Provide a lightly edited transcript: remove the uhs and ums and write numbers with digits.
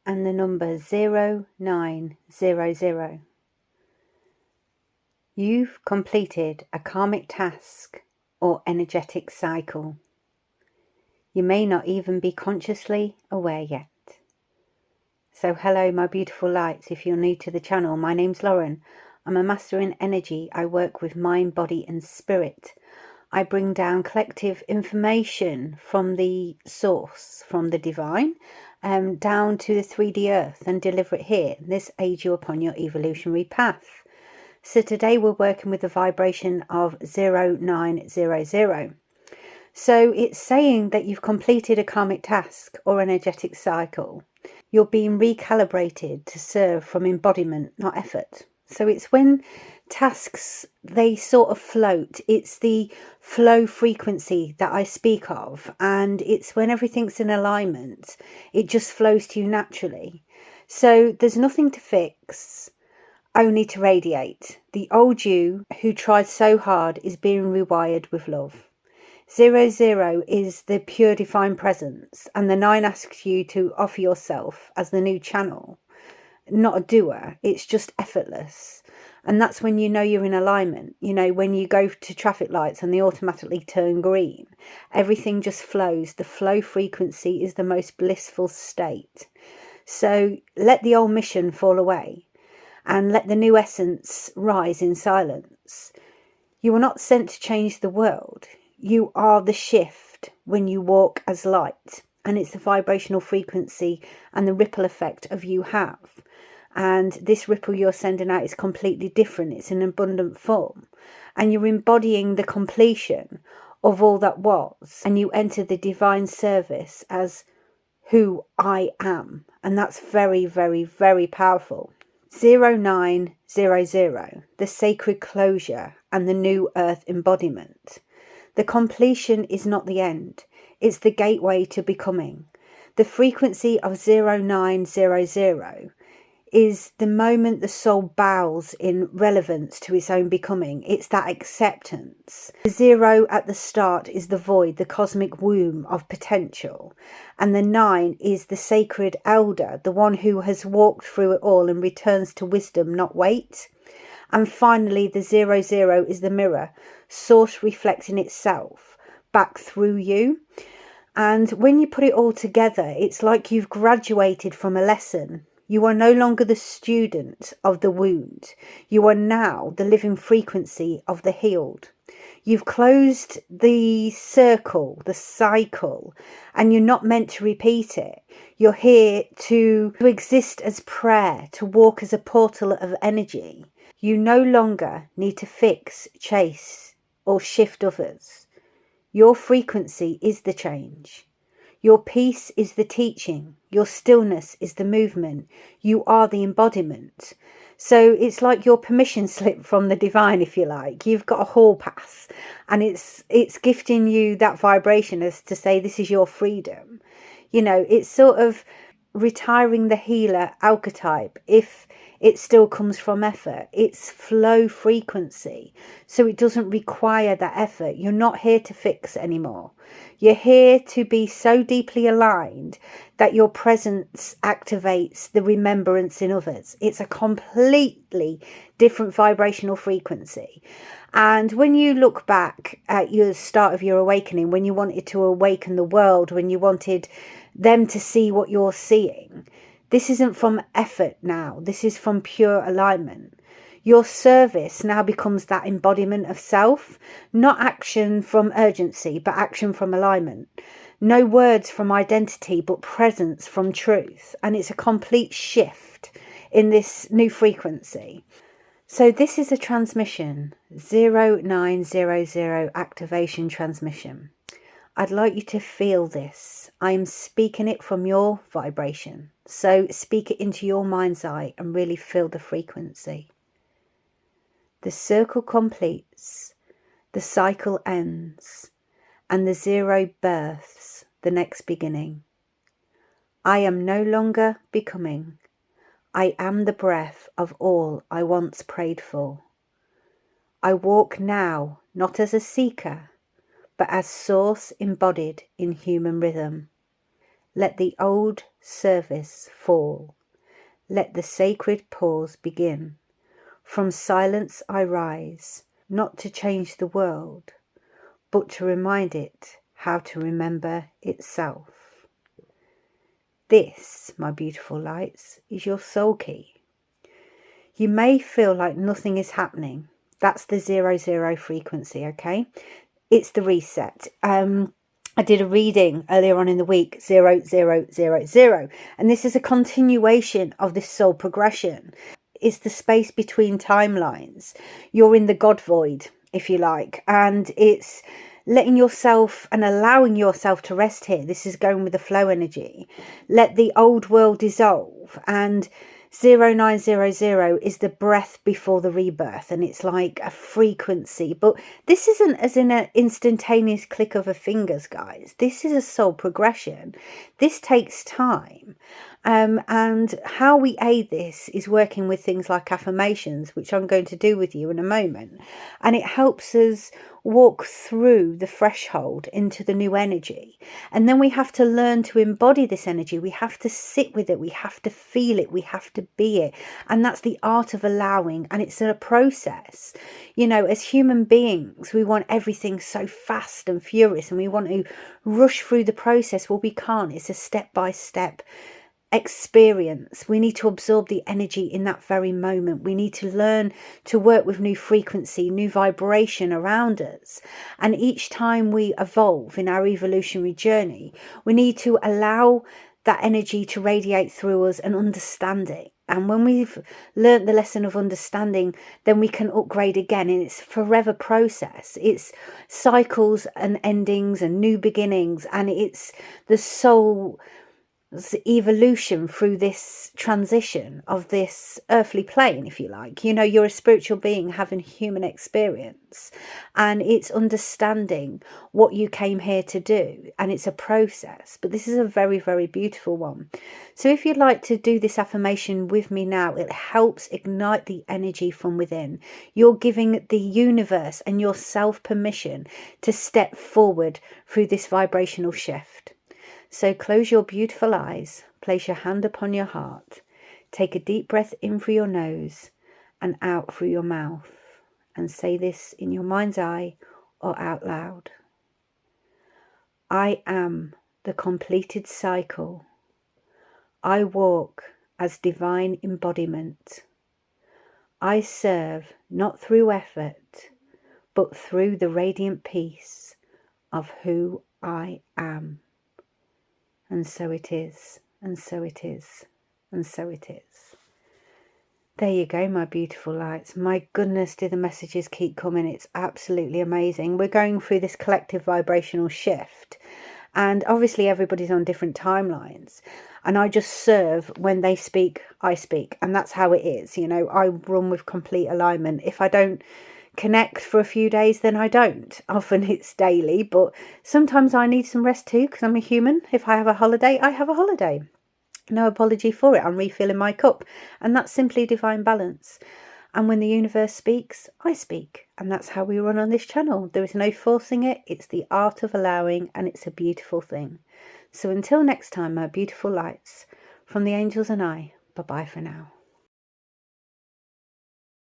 and the number 0900. You've completed a karmic task or energetic cycle. You may not even be consciously aware yet. So hello my beautiful lights. If you're new to the channel, my name's Lauren. I'm a master in energy. I work with mind, body and spirit. I bring down collective information from the source, from the divine, down to the 3D earth and deliver it here. This aids you upon your evolutionary path. So today we're working with the vibration of 0900. So it's saying that you've completed a karmic task or energetic cycle. You're being recalibrated to serve from embodiment, not effort. So it's when tasks, they sort of float. It's the flow frequency that I speak of. And it's when everything's in alignment, it just flows to you naturally. So there's nothing to fix, only to radiate. The old you who tried so hard is being rewired with love. 00 is the pure divine presence, and the 9 asks you to offer yourself as the new channel, not a doer. It's just effortless. And that's when you know you're in alignment. You know, when you go to traffic lights and they automatically turn green, everything just flows. The flow frequency is the most blissful state. So let the old mission fall away and let the new essence rise in silence. You are not sent to change the world. You are the shift when you walk as light, and it's the vibrational frequency and the ripple effect of you have. And this ripple you're sending out is completely different. It's in abundant form, and you're embodying the completion of all that was, and you enter the divine service as who I am. And that's very, very, very powerful. 0900, the sacred closure and the new earth embodiment. The completion is not the end, it's the gateway to becoming. The frequency of 0900 is the moment the soul bows in relevance to its own becoming. It's that acceptance. The 0 at the start is the void, the cosmic womb of potential. And the 9 is the sacred elder, the one who has walked through it all and returns to wisdom, not weight. And finally, the 00 is the mirror, source reflecting itself back through you. And when you put it all together, it's like you've graduated from a lesson. You are no longer the student of the wound. You are now the living frequency of the healed. You've closed the circle, the cycle, and you're not meant to repeat it. You're here to exist as prayer, to walk as a portal of energy. You no longer need to fix, chase, or shift others. Your frequency is the change. Your peace is the teaching. Your stillness is the movement. You are the embodiment. So it's like your permission slip from the divine, if you like. You've got a hall pass, and it's gifting you that vibration as to say this is your freedom. You know, it's sort of retiring the healer archetype if it still comes from effort. It's flow frequency, so it doesn't require that effort. You're not here to fix anymore. You're here to be so deeply aligned that your presence activates the remembrance in others. It's a completely different vibrational frequency. And when you look back at your start of your awakening, when you wanted to awaken the world, when you wanted them to see what you're seeing, this isn't from effort now. This is from pure alignment. Your service now becomes that embodiment of self, not action from urgency, but action from alignment. No words from identity, but presence from truth. And it's a complete shift in this new frequency. So this is a transmission, 0900 activation transmission. I'd like you to feel this. I am speaking it from your vibration. So speak it into your mind's eye and really feel the frequency. The circle completes, the cycle ends, and the 0 births the next beginning. I am no longer becoming. I am the breath of all I once prayed for. I walk now not as a seeker, but as source embodied in human rhythm. Let the old service fall. Let the sacred pause begin. From silence I rise, not to change the world, but to remind it how to remember itself. This, my beautiful lights, is your soul key. You may feel like nothing is happening. That's the 00 frequency, okay? It's the reset. I did a reading earlier on in the week, 0000, and this is a continuation of this soul progression. It's the space between timelines. You're in the God void, if you like, and it's letting yourself and allowing yourself to rest here. This is going with the flow energy. Let the old world dissolve, and 0900 is the breath before the rebirth, and it's like a frequency, but this isn't as in an instantaneous click of a fingers, guys. This is a soul progression. This takes time. And how we aid this is working with things like affirmations, which I'm going to do with you in a moment. And it helps us walk through the threshold into the new energy. And then we have to learn to embody this energy. We have to sit with it. We have to feel it. We have to be it. And that's the art of allowing. And it's a process. You know, as human beings, we want everything so fast and furious, and we want to rush through the process. Well, we can't. It's a step-by-step experience. We need to absorb the energy in that very moment. We need to learn to work with new frequency, new vibration around us. And each time we evolve in our evolutionary journey, we need to allow that energy to radiate through us and understand it. And when we've learnt the lesson of understanding, then we can upgrade again. And it's a forever process. It's cycles and endings and new beginnings. And it's the soul evolution through this transition of this earthly plane, if you like. You know, you're a spiritual being having human experience, and it's understanding what you came here to do, and it's a process, but this is a very, very beautiful one. So if you'd like to do this affirmation with me now, it helps ignite the energy from within. You're giving the universe and yourself permission to step forward through this vibrational shift. So close your beautiful eyes, place your hand upon your heart, take a deep breath in through your nose and out through your mouth, and say this in your mind's eye or out loud. I am the completed cycle. I walk as divine embodiment. I serve not through effort, but through the radiant peace of who I am. And so it is, and so it is, and so it is. There you go, my beautiful lights. My goodness, do the messages keep coming. It's absolutely amazing. We're going through this collective vibrational shift. And obviously everybody's on different timelines. And I just serve when they speak, I speak. And that's how it is. You know, I run with complete alignment. If I don't connect for a few days, then I don't. Often it's daily, but sometimes I need some rest too, because I'm a human. If I have a holiday, I have a holiday. No apology for it. I'm refilling my cup, and that's simply divine balance. And when the universe speaks, I speak, and that's how we run on this channel. There is no forcing it. It's the art of allowing, and it's a beautiful thing. So until next time, my beautiful lights, from the angels and I, bye bye for now.